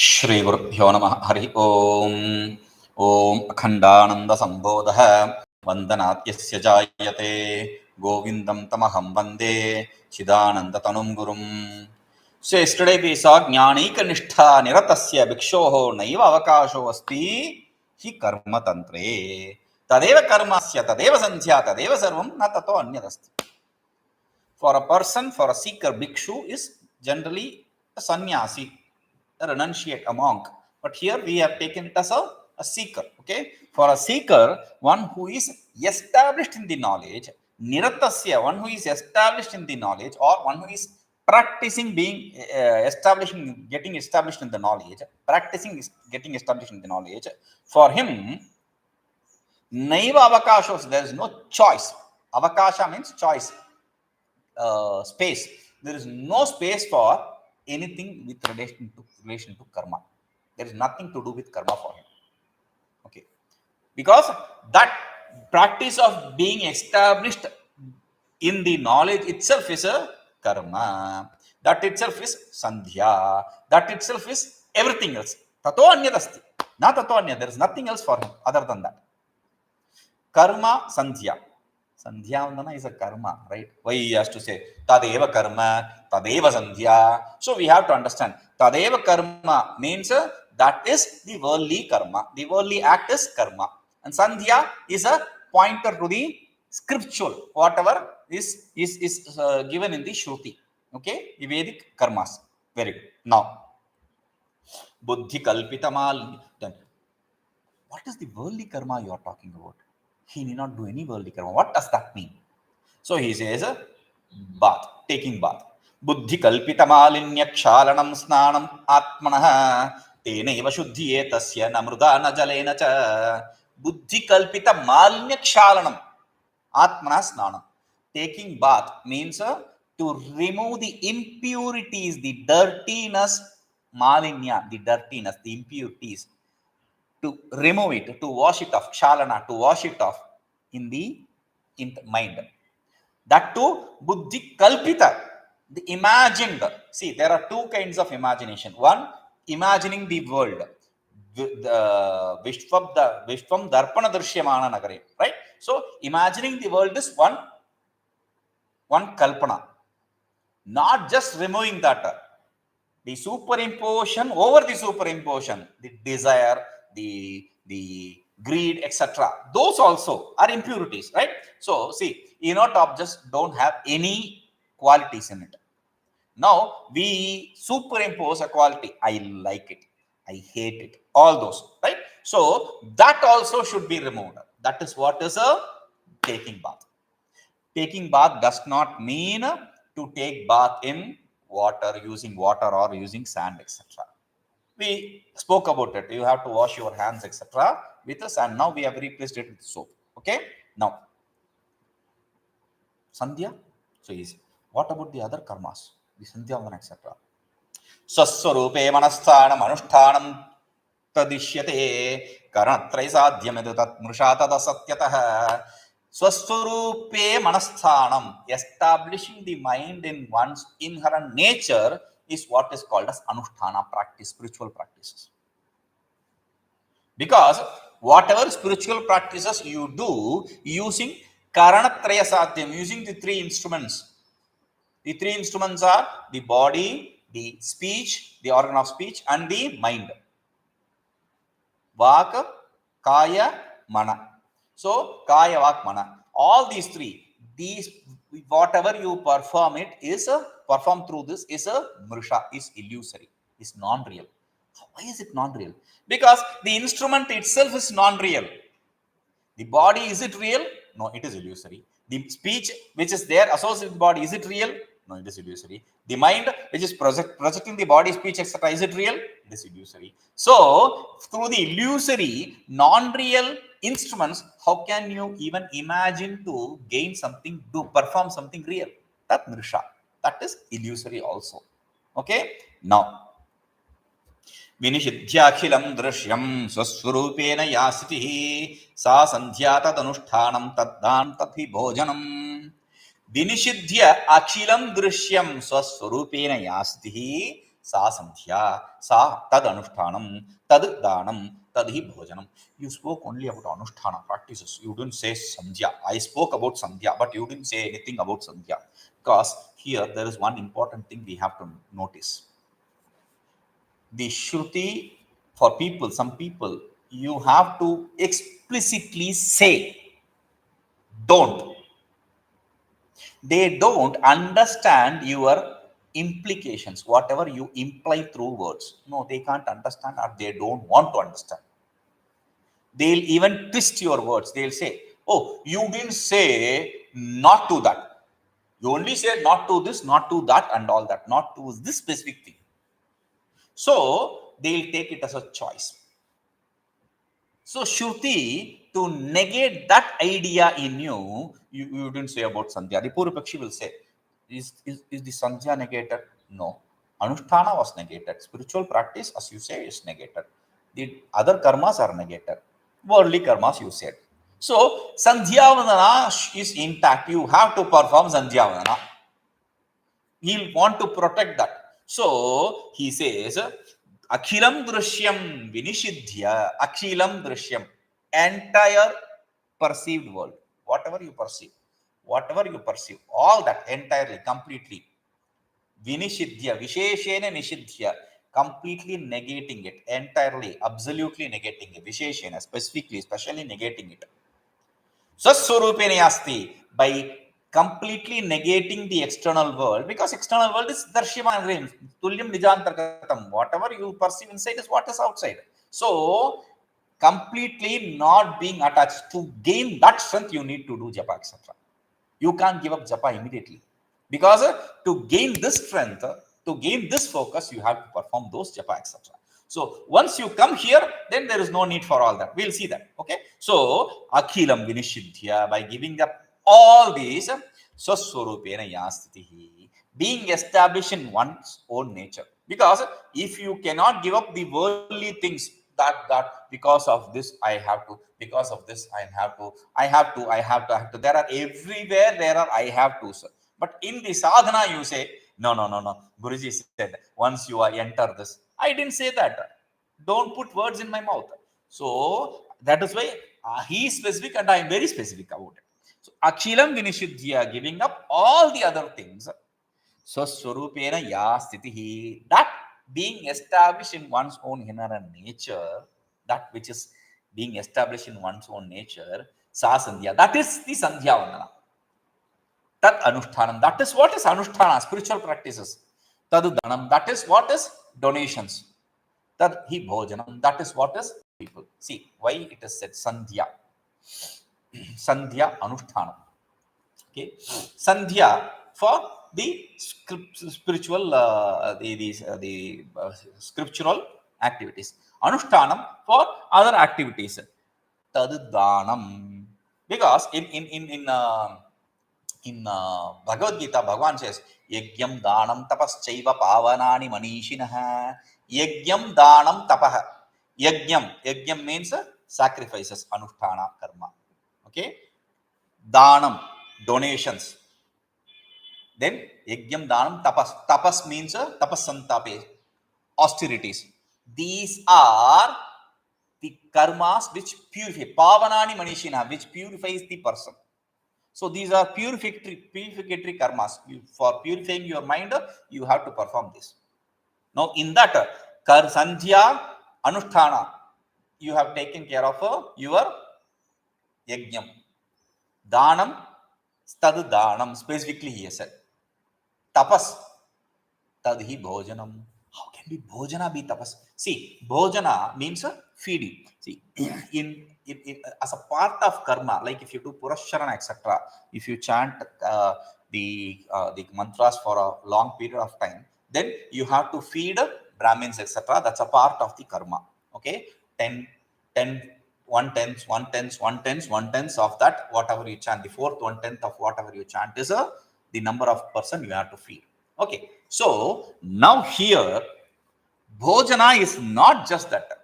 ಶ್ರೀ ಗುರುಭ್ಯೋ ನಮಃ. ಹರಿ ಓಂ. ಓಂ ಅಖಂಡಾನಂದ ಸಂಬೋಧಃ ವಂದನಾತ್ ಯಸ್ಯ ಜಾಯತೆ ಗೋವಿಂದಂ ತಮಹಂ Vande Chidananda ತನುಂ ಗುರುಂ. So yesterday we saw jñānaniṣṭhā nirattasya bhikshoho naiva avakasho asti hi karma tantre tadeva karmasya tadeva sandhyā tadeva sarvam na tato anyadasti. For a person, for a seeker, bhikshu is generally a sannyasi, a renunciate, a monk. But here we have taken it as a seeker. Okay, for a seeker, one who is established in the knowledge, nirattasya, one who is established in the knowledge, or one who is practicing being establishing, getting established in the knowledge, practicing getting established in the knowledge, for him, naiva avakashos, there is no choice. Avakasha means choice, space. There is no space for anything with relation to karma. There is nothing to do with karma for him. Okay, because that practice of being established in the knowledge itself is a karma. That itself is sandhyā. That itself is everything else. Tato anyadasti. Na tato anya. There is nothing else for him other than that. Karma sandhyā. Sandhyā is a karma, right? Why he has to say tadeva karma, tadeva sandhyā? So we have to understand tadeva karma means that is the worldly karma. The worldly act is karma. And sandhyā is a pointer to the scriptural, whatever is given in the Shruti. Okay, the Vedic karmas. Very good. Now, buddhi kalpitamal. Then, what is the worldly karma you are talking about? He need not do any worldly karma. What does that mean? So he says, bath, taking bath. Buddhi kalpitamalinyakshālaṃ snānam ātmanah tenaiva śuddhyetasya namruda na jalena cha. Buddhi kalpitamalinyakshālaṃ ātmanah snānam. Taking bath means to remove the impurities, the dirtiness, malinya, the dirtiness, the impurities. To remove it, to wash it off, kshalana, to wash it off in the mind. That too, buddhi kalpita, the imagined. See, there are two kinds of imagination. One, imagining the world. The vishvam darpana dṛśyamāna nagare, right? So, imagining the world is one kalpana. Not just removing that. The superimposition over the superimposition, the desire, the greed, etc. Those also are impurities, right? So, see, inert objects don't have any qualities in it. Now, we superimpose a quality. I like it. I hate it. All those, right? So, that also should be removed. That is what is a taking bath. Taking bath does not mean to take bath in water, using water or using sand, etc. We spoke about it. You have to wash your hands, etc. with the sand. Now we have replaced it with soap. Okay. Now, sandhyā. So easy. What about the other karmas? The sandhyā, etc. svasvarūpeṇa manasthānaṃ anuṣṭhānaṃ tadishyate karanatrayasādhyam edat mṛṣā tadasatyatah. Svasvarūpeṇa manasthānaṃ, establishing the mind in one's inherent nature, is what is called as anuṣṭhāna practice, spiritual practices. Because whatever spiritual practices you do using karanatrayasādhyam, using the three instruments. The three instruments are the body, the speech, the organ of speech, and the mind. Vaka, kaya, mana. So, kaya, vak, mana. All these three, whatever you perform it is perform through this is a mṛṣā, is illusory, is non-real. Why is it non-real? Because the instrument itself is non-real. The body, is it real? No, it is illusory. The speech which is there associated with the body, is it real? No, it is illusory. The mind which is projecting the body, speech, etc. is it real? It is illusory. So, through the illusory, non-real instruments, how can you even imagine to gain something, to perform something real? That mṛṣā. That is illusory also. Okay. Now, viniṣidhyākhilaṃ dṛśyaṃ svasvarūpeṇa yā sthitiḥ sā sandhyā tadanuṣṭhānaṃ taddānaṃ taddhi bhojanam. viniṣidhyākhilaṃ dṛśyaṃ svasvarūpeṇa ya sthitiḥ sa sandhyā sa tadanuṣṭhānaṃ taddānaṃ taddhi bhojanam. You spoke only about anuṣṭhāna practices. You didn't say sandhyā. I spoke about sandhyā, but you didn't say anything about sandhyā. Because here there is one important thing we have to notice. The shruti, for people, some people, you have to explicitly say, don't. They don't understand your implications, whatever you imply through words. No, they can't understand, or they don't want to understand. They'll even twist your words. They'll say, oh, you didn't say not to that. You only said not to this, not to that, and all that, not to this specific thing. So they'll take it as a choice. So Shruti, to negate that idea in you, you didn't say about Sandhya. The Purupakshi will say, is the Sandhya negated? No. Anuṣṭhāna was negated. Spiritual practice, as you say, is negated. The other karmas are negated. Worldly karmas, you said. So Sandhya Vandana is intact. You have to perform Sandhya Vandana. He'll want to protect that. So he says, Akhilam dṛśyaṃ viniṣidhyā, akhilam dṛśyaṃ, entire perceived world, whatever you perceive, all that entirely, completely, viniṣidhyā, visheshena niṣidhyā, completely negating it, entirely, absolutely negating it, visheshena, specifically, especially negating it. Svasvarūpeṇa asti, by completely negating the external world, because external world is dṛśyaṃ, tulyam nijāntarkatam. Whatever you perceive inside is what is outside. So completely not being attached. To gain that strength, you need to do japa, etc. You can't give up japa immediately, because to gain this strength, to gain this focus, you have to perform those japa, etc. So once you come here, then there is no need for all that. We'll see that. Okay. So akhilam viniṣidhyā, by giving up all these, svasvarūpeṇa ya sthitiḥ, being established in one's own nature. Because if you cannot give up the worldly things, that because of this I have to, because of this I have to, there are everywhere, there are I have to, sir. But in the sadhana you say, no, Guruji said, once you enter this. I didn't say that. Don't put words in my mouth. So that is why he is specific and I am very specific about it. So akhilam viniṣidhyā, giving up all the other things, svasvarūpeṇa ya sthitiḥ, that being established in one's own inherent nature, that which is being established in one's own nature, sa sandhyā, that is the sandhya vandana. Tadanuṣṭhānaṃ, that is what is anuṣṭhāna, spiritual practices. Taddānaṃ, that is what is donations. Taddhi bhojanam, that is what is people. See why it is said sandhya. Sandhya anuṣṭhānaṃ. Okay, sandhya for the spiritual, the scriptural activities. Anuṣṭhānaṃ for other activities. Taddānaṃ, because in Bhagavad Gita, Bhagavan says, yajñam dānam tapaschaiva pāvanāni manīṣiṇah. Yajñam dānam tapaha. Yajñam means sacrifices, anuṣṭhāna karma. Okay, dānam, donations. Then yajñam dānam tapas means tapasantape, austerities. These are the karmas which purify, pavanani manīṣiṇah, which purifies the person. So these are purificatory karmas. For purifying your mind, you have to perform this. Now in that sandhya anuṣṭhāna, you have taken care of your yajñam. Dānam, taddānaṃ, specifically he has said. Tapas, taddhi bhojanam. How can be bhojana be tapas? See, bhojana means feeding. See, in as a part of karma, like if you do purasharana, etc., if you chant the mantras for a long period of time, then you have to feed Brahmins, etc. That's a part of the karma. Okay, 10, 1/10 of that, whatever you chant, the fourth 1/10 of whatever you chant is the number of person you have to feed. Okay, so now here bhojana is not just that.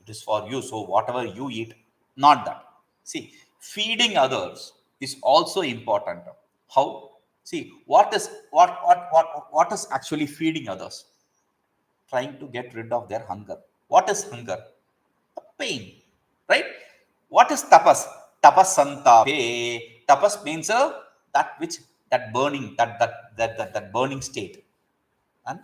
It is for you. So whatever you eat, not that. See, feeding others is also important. How? See, what is actually feeding others? Trying to get rid of their hunger. What is hunger? Pain, right? What is tapas? Tapas santape. Tapas means that which that burning that burning state, and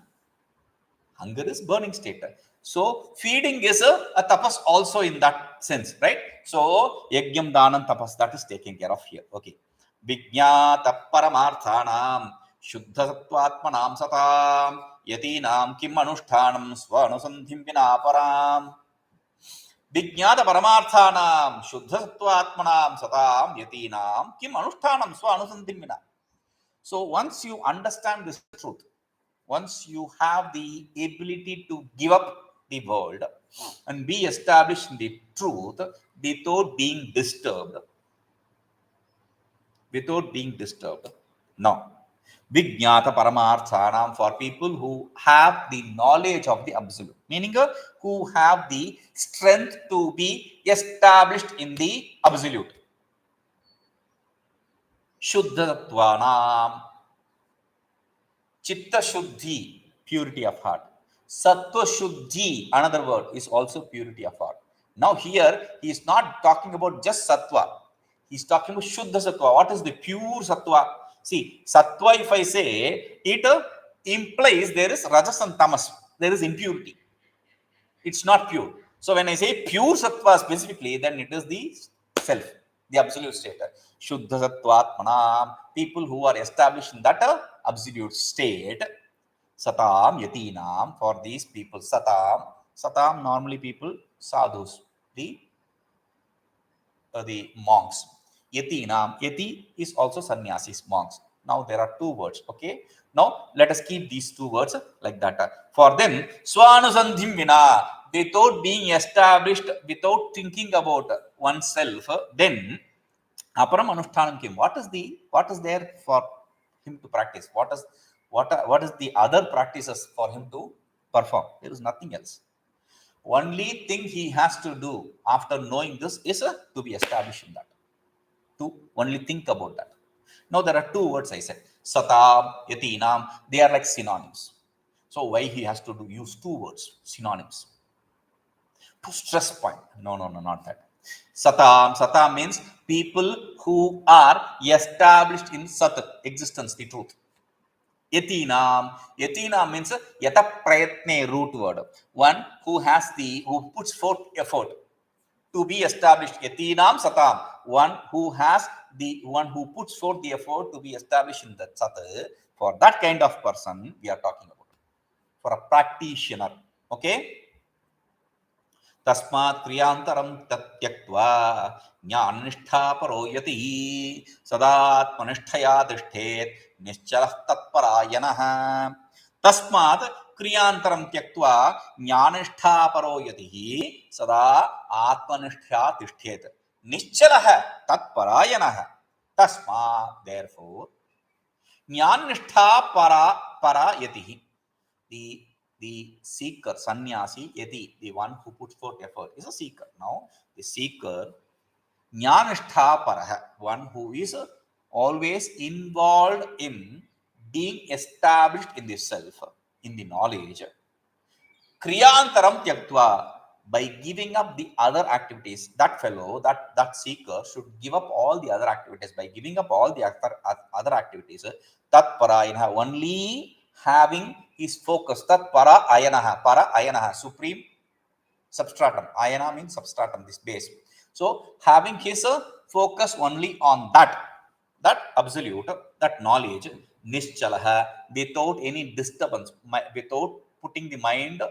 hunger is burning state. So feeding is a tapas also in that sense, right? So yajñam danam tapas, that is taken care of here. Okay. Vijñātaparamārthānāṃ śuddhasattvātmanāṃ satām yatīnāṃ kimanuṣṭhānaṃ svānusandhiṃ vināparam. vijñātaparamārthānāṃ śuddhasattvātmanāṃ satām yatīnāṃ kimanuṣṭhānaṃ svānusandhiṃ vina. So once you understand this truth, once you have the ability to give up the world and be established in the truth without being disturbed, now vijñātaparamārthānāṃ, for people who have the knowledge of the absolute, meaning who have the strength to be established in the absolute. śuddhasattvānāṃ, chitta shuddhi, purity of heart. Sattva shuddhi, another word, is also purity of heart. Now here he is not talking about just sattva. He is talking about shuddhasattva. What is the pure sattva? See, sattva, if I say, it implies there is rajas and tamas. There is impurity. It's not pure. So when I say pure sattva specifically, then it is the self, the absolute state. śuddhasattvātmanāṃ, people who are established in that absolute state. Satām, yatīnāṃ, for these people. Satām normally people, sadhus, the monks. Yatīnāṃ, yati is also sannyasis, monks. Now there are two words. Okay. Now let us keep these two words like that. For them, svānusandhiṃ vina, without being established, without thinking about oneself, then aparam anuṣṭhānaṃ kim. What is there for him to practice? What is the other practices for him to perform? There is nothing else. Only thing he has to do after knowing this is to be established in that, to only think about that. Now there are two words I said, satām, yatīnāṃ, they are like synonyms. So why he has to use two words, synonyms? To stress point. No, not that. Satām means people who are established in sat, existence, the truth. Yatīnāṃ means yata prayatne, root word. One who puts forth effort to be established. Yatīnāṃ satām. One who puts forth the effort to be established in that sat. For that kind of person we are talking about. For a practitioner. Okay. tasmātkriyāntaraṃ tyaktvā jñānaniṣṭhāparo yatiḥ sadātmaniṣṭhayā tiṣṭhenniścalastatparāyaṇaḥ. tasmātkriyāntaraṃ tyaktvā jñānaniṣṭhāparo yatiḥ sadātmaniṣṭhayā tiṣṭhenniścalastatparāyaṇaḥ. Tasmāt, therefore, jñānaniṣṭhāpara yatiḥ, the seeker, sannyasi, yati, the one who puts forth effort, is a seeker. Now, the seeker, jñānaniṣṭhāpara, one who is always involved in being established in the self, in the knowledge. Kriyantaram tyaktvā, by giving up the other activities. That fellow, that seeker should give up all the other activities. By giving up all the other activities, tatparāyaṇaḥ, only having his focus, para-ayanaḥ, supreme substratum. Ayana means substratum, this base. So having his focus only on that absolute, that knowledge, niṣcalaḥ, without any disturbance, without putting the mind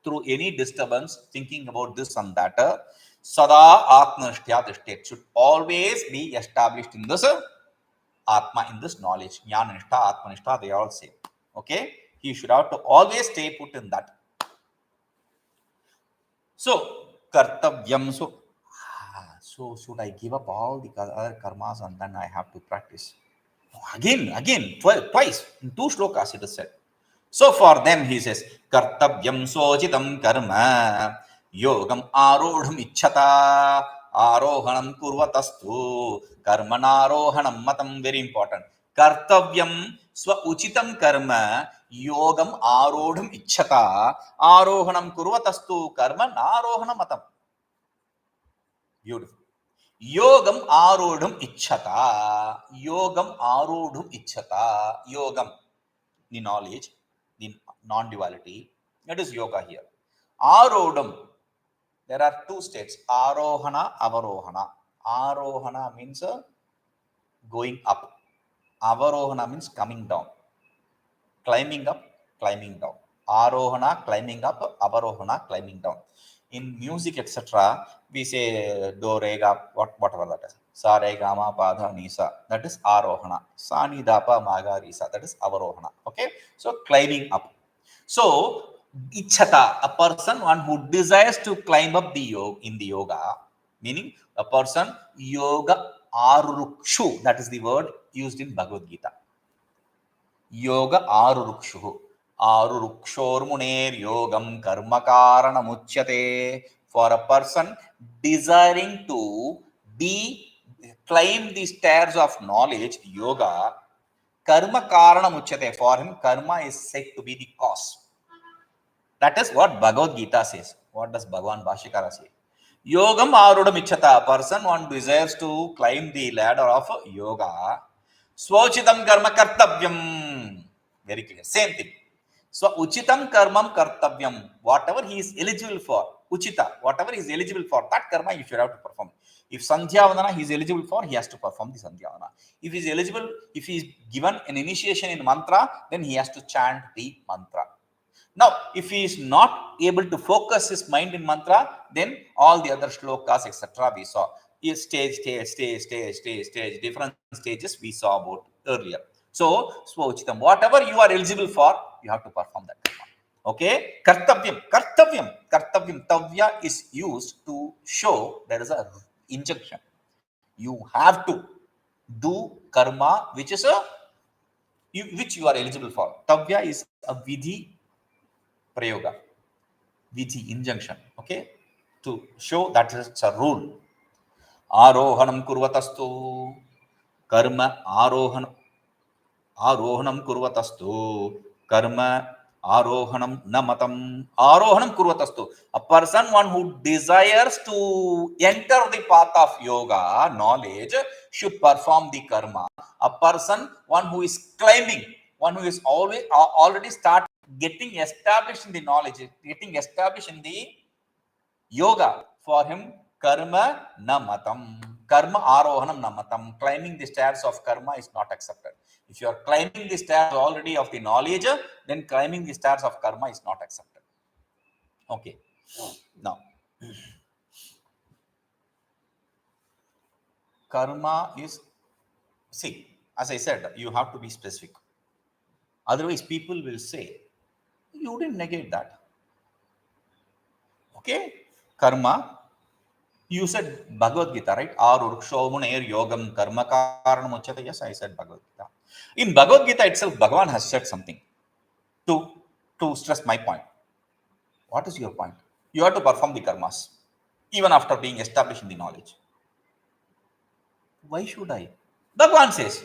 through any disturbance, thinking about this and that, sadātmaniṣṭhāya should always be established in this atma, in this knowledge. Jñānaniṣṭhā, atmaniṣṭhā, they all say. Okay, he should have to always stay put in that. So kartavyaṃ, so should I give up all the other karmas and then I have to practice? Again, twice, in two shlokas it is said. So for them he says, kartavyaṃ svocitaṃ karma yogaṃ ārohaṇaṃ ārohaṇaṃ kurvatastu karma nārohaṇaṃ matam, very important. Kartavyam svocitaṃ karma yogaṃ ārohaṇaṃ ārohaṇaṃ kurvatastu karma nārohaṇaṃ matam. Beautiful. Yogaṃ ārohaṇaṃ yogaṃ ārohaṇaṃ yogaṃ, the knowledge, the non-duality, that is yoga here. Ārohaṇaṃ, there are two states, ārohaṇa, avarohaṇa. Ārohaṇa means going up, avarohaṇa means coming down, climbing up, climbing down. Ārohaṇa, climbing up, avarohaṇa, climbing down. In music, etc., we say do, re, ga, whatever that is. Sa, re, ga, ma, pa, dha, ni, sa. That is ārohaṇa. Sa, ni, da, pa, ma, ga, ri, sa. That is avarohaṇa. Okay? So, climbing up. So, icchatā, a person, one who desires to climb up the yoga, in the yoga, meaning a person, yoga ārurukshu, that is the word used in Bhagavad Gita. Yoga ārurukshu. Ārurukshormuner yogam karma karanamuchyate. For a person desiring to climb the stairs of knowledge, yoga, karma karanamuchyate. For him, karma is said to be the cause. That is what Bhagavad Gita says. What does Bhagavan Bhashyakara say? Yogam ārohaṇaṃ, person one desires to climb the ladder of yoga. Svocitaṃ karma kartavyaṃ. Very clear. Same thing. So, uchitam karmam kartavyam, whatever he is eligible for, uchita, whatever he is eligible for, that karma you should have to perform. If sandhyā he is eligible for, he has to perform the sandhyā. If he is eligible, if he is given an initiation in mantra, then he has to chant the mantra. Now, if he is not able to focus his mind in mantra, then all the other shlokas, etc., we saw. Stage, different stages we saw about earlier. So, svocitaṃ, whatever you are eligible for, you have to perform that karma. Okay? Kartavyaṃ. Tavya is used to show there is a injunction. You have to do karma which you are eligible for. Tavya is a vidhi prayoga. Vidhi, injunction. Okay? To show that it's a rule. Ārohaṇaṃ kurvatastu karma ārohaṇaṃ kurvatastu karma ārohaṇaṃ na matam. Ārohaṇaṃ kurvatastu. A person, one who desires to enter the path of yoga, knowledge, should perform the karma. A person, one who is climbing, one who is already started getting established in the knowledge, getting established in the yoga, for him, karma na matam. Karma ārohaṇaṃ na matam. Climbing the stairs of karma is not accepted. If you are climbing the stairs already of the knowledge, then climbing the stairs of karma is not accepted. Okay. Now, karma is, see, as I said, you have to be specific. Otherwise, people will say, you didn't negate that. Okay? Karma, you said Bhagavad Gita, right? Ārohaṇaṃ yogam karma karanamuchyate. Yes, I said Bhagavad Gita. In Bhagavad Gita itself, Bhagavan has said something to stress my point. What is your point? You have to perform the karmas, even after being established in the knowledge. Why should I? Bhagavan says.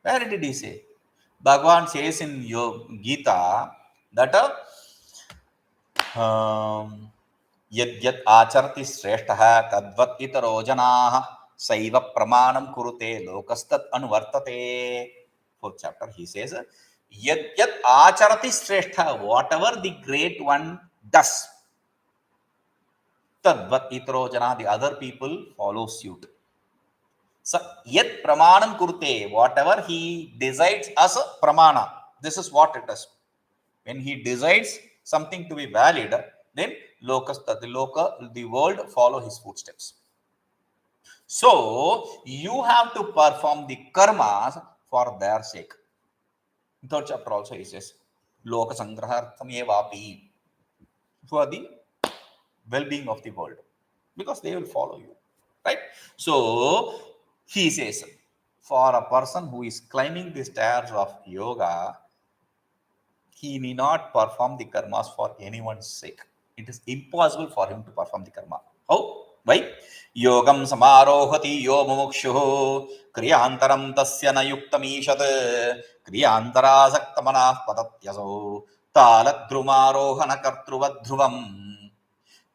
Where did he say? Bhagavan says in your Gita that yad acharti sthitiḥ tadvat itaro janaah saiva pramanam kurute lokastat anuvartate. Fourth chapter, he says, yad acharati sthitiḥ, whatever the great one does, tadvat itaro janaah, the other people follow suit. So, yat pramanam kurute, whatever he decides as a pramana, this is what it is. When he decides something to be valid, then the world follow his footsteps. So, you have to perform the karmas for their sake. In third chapter also he says, loka sangrahartham evapi, for the well-being of the world, because they will follow you, right? So, he says, for a person who is climbing the stairs of yoga, he need not perform the karmas for anyone's sake. It is impossible for him to perform the karma. How? Why? Yogam samārohati yo mumukṣuḥ kriyantaram tasya na yuktamīshat kriyantarāsaktamanas patatyaso taladrumarohana kartavyaṃ.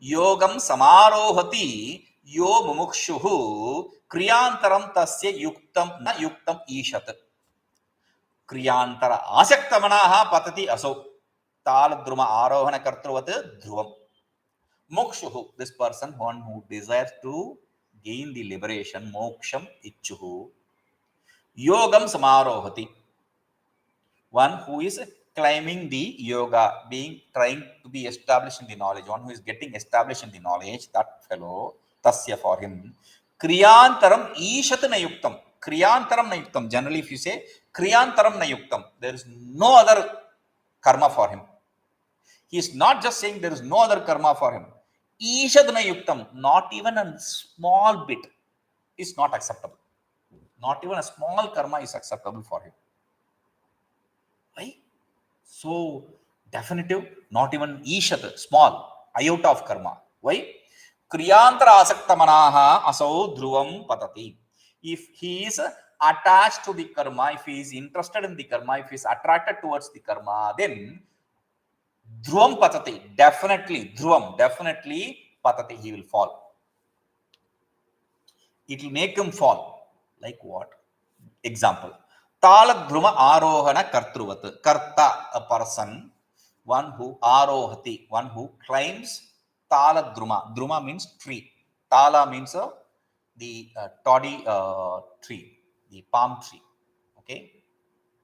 Yogam samārohati yo mumukṣuḥ kriyantaram tasya yuktam na yuktam īshat kriyantara asaktamanaha patati aso taladruma ārohaṇa kartavyaṃ dhruvam. Mumukṣuḥ, this person, one who desires to gain the liberation, moksham ichchuhu. Yogam samārohati, one who is climbing the yoga, trying to be established in the knowledge, one who is getting established in the knowledge, that fellow, tasya, for him, kriyantaram īshat na yuktam. Kriyantaram na yuktam. Generally, if you say kriyantaram na yuktam, there is no other karma for him. He is not just saying there is no other karma for him. Īshadna yuktam, not even a small bit is not acceptable. Not even a small karma is acceptable for him. Why? So definitive, not even īshat, small, iota of karma. Why? Kriyantara asaktamanaha asau dhruvam patati. If he is attached to the karma, if he is interested in the karma, if he is attracted towards the karma, then dhruvam patati, definitely patati, he will fall. It will make him fall. Like what? Example. Taladruma ārohaṇa kartruvat. Karta, a person, one who ārohati, one who climbs taladruma. Druma means tree. Tala means the toddy tree, the palm tree. Okay.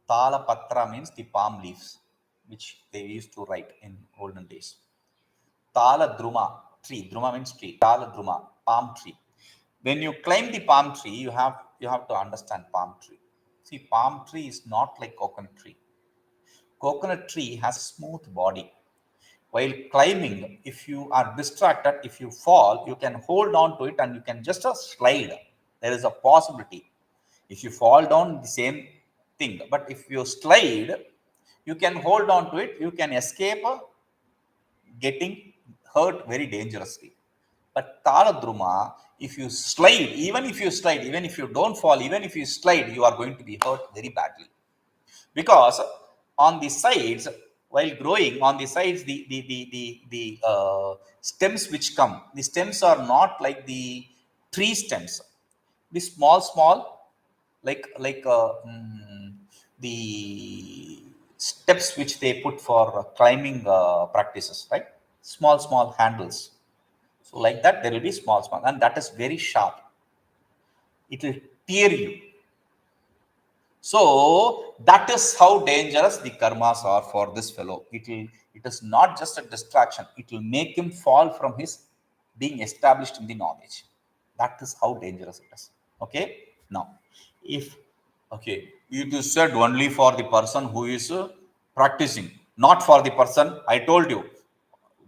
Tala patra means the palm leaves, which they used to write in olden days. Tala druma, tree. Druma means tree. Tala druma, palm tree. When you climb the palm tree, you have to understand palm tree. See, palm tree is not like coconut tree. Coconut tree has a smooth body. While climbing, if you are distracted, if you fall, you can hold on to it and you can just slide. There is a possibility. If you fall down, the same thing. But if you slide, you can hold on to it. You can escape getting hurt very dangerously. But taladruma, if you slide, even if you don't fall, even if you slide, you are going to be hurt very badly. Because on the sides, while growing, on the sides, the stems which come, the stems are not like the tree stems. The small, like the steps which they put for climbing practices, right? Small handles. So like that, there will be small, and that is very sharp. It will tear you. So that is how dangerous the karmas are for this fellow. It is not just a distraction. It will make him fall from his being established in the knowledge. That is how dangerous it is. Okay. Now, if it is said only for the person who is practicing, not for the person. I told you,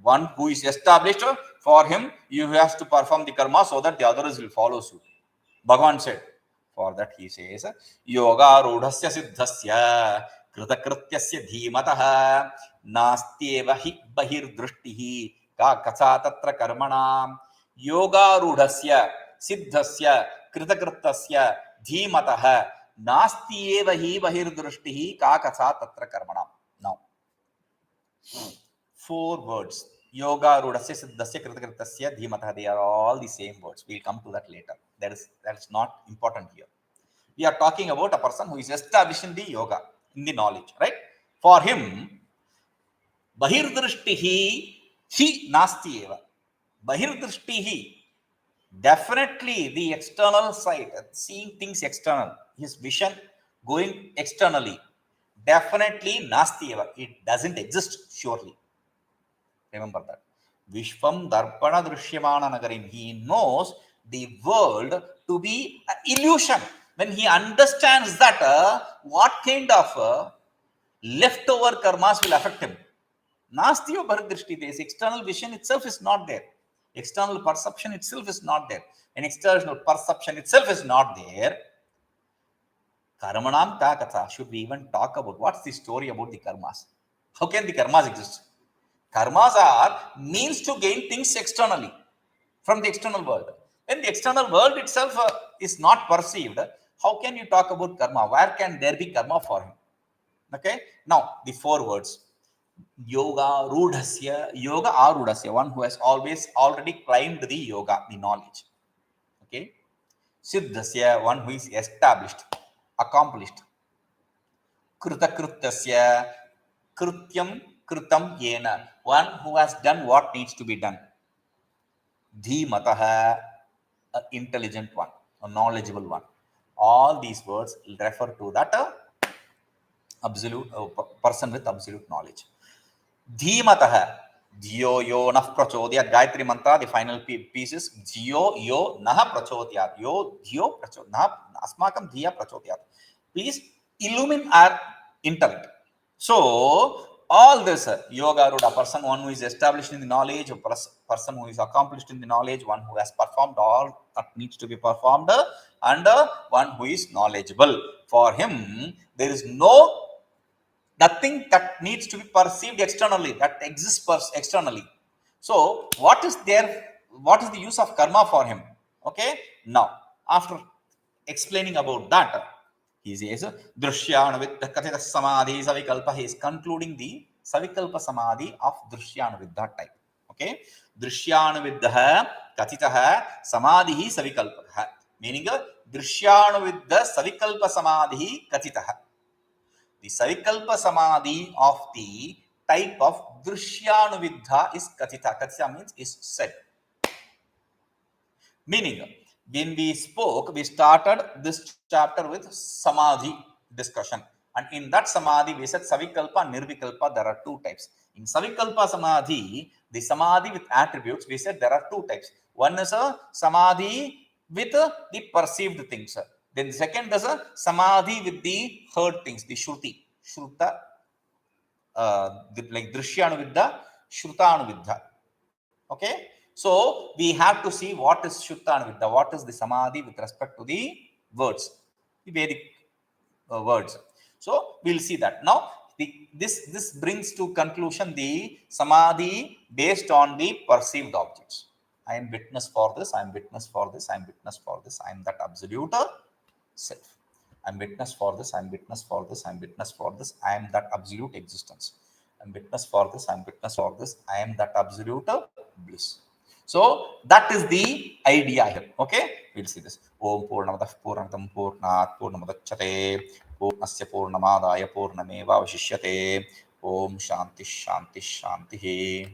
one who is established, for him you have to perform the karma so that the others will follow suit. Bhagavan said. For that he says, yogamāroḍhasya siddhasya kritakrityasya dhīmatah nastyeva hi bahirdrishtihi ka katsa tatra karmanam. Yogamāroḍhasya siddhasya kritakrityasya dhīmatah nastyeva hi bahirdrishtihi ka katsa tatra karmanam. Now, 4 words. Yogamāroḍhasya siddhasya kritakrityasya dhīmatah. They are all the same words. We'll come to that later. That is not important here. We are talking about a person who is established in the yoga, in the knowledge, right? For him, bahirdrishtihi hi nasti eva. Bahirdrishtihi, definitely the external side, seeing things external, his vision going externally, definitely nasti eva. It doesn't exist, surely. Remember that. Vishvam darpana dṛśyamāna nagarim. He knows the world to be an illusion. When he understands that, what kind of leftover karmas will affect him? Nāstīva bharadrishti. This external vision itself is not there. External perception itself is not there. An external perception itself is not there. Karmanam ka katha. Should we even talk about what's the story about the karmas? How can the karmas exist? Karmas are means to gain things externally. from the external world. When the external world itself is not perceived, how can you talk about karma? Where can there be karma for him? Okay. Now the four words: yoga rudhasya, yoga ārohaṇam, one who has already climbed the yoga, the knowledge. Okay. Śuddhasya, one who is established, accomplished. Kritakritasya, krityam kritam yena, one who has done what needs to be done. Dhīmataha, an intelligent one, a knowledgeable one. All these words refer to that absolute person with absolute knowledge. Dhīmataha, dhiyo yo nah prachodhyat. Gayatri mantra, the final piece is dhiyo yo nah prachodhyat. Yo dhiyo prachodhyat. Asmakam dhiya prachodhyat. Please illumine our intellect. So all this yoga ruda, person one who is established in the knowledge, a person who is accomplished in the knowledge, one who has performed all that needs to be performed, and one who is knowledgeable. For him, there is nothing that needs to be perceived externally, that exists externally. So what is the use of karma for him? Okay. Now after explaining about that, he says dṛśyaṃ kathita samadhi savikalpa. He is concluding the savikalpa samadhi of dṛśyaṃ type. Okay. dṛśyaṃ kathitaha samadhi savikalpa, meaning dṛśyaṃ savikalpa samadhi kathitaha. The savikalpa samadhi of the type of dṛśyaṃ is kathita. Kathita means is said. Meaning, when we started this chapter with samadhi discussion, and in that samadhi we said savikalpa, nirvikalpa. There are two types. In savikalpa samadhi, the samadhi with attributes, we said there are two types. One is a samadhi with the perceived things. Then the second is a samadhi with the heard things, the shruta, like dṛśyaṃ, shrutāṇ. Okay. So we have to see what is śuddhasattvātmanāṃ, what is the samadhi with respect to the words, the Vedic words. So we'll see that. Now this brings to conclusion the samadhi based on the perceived objects. I am witness for this, I am witness for this, I am witness for this, I am that absolute self. I am witness for this, I am witness for this, I am witness for this, I am that absolute existence. I am witness for this, I am witness for this, I am that absolute bliss. So that is the idea here. Okay, we'll see this. Om purnamadah purnamitam purnat purnamudachyate purnasya purnamadaya purnameva vashishyate. Om shanti shanti shanti.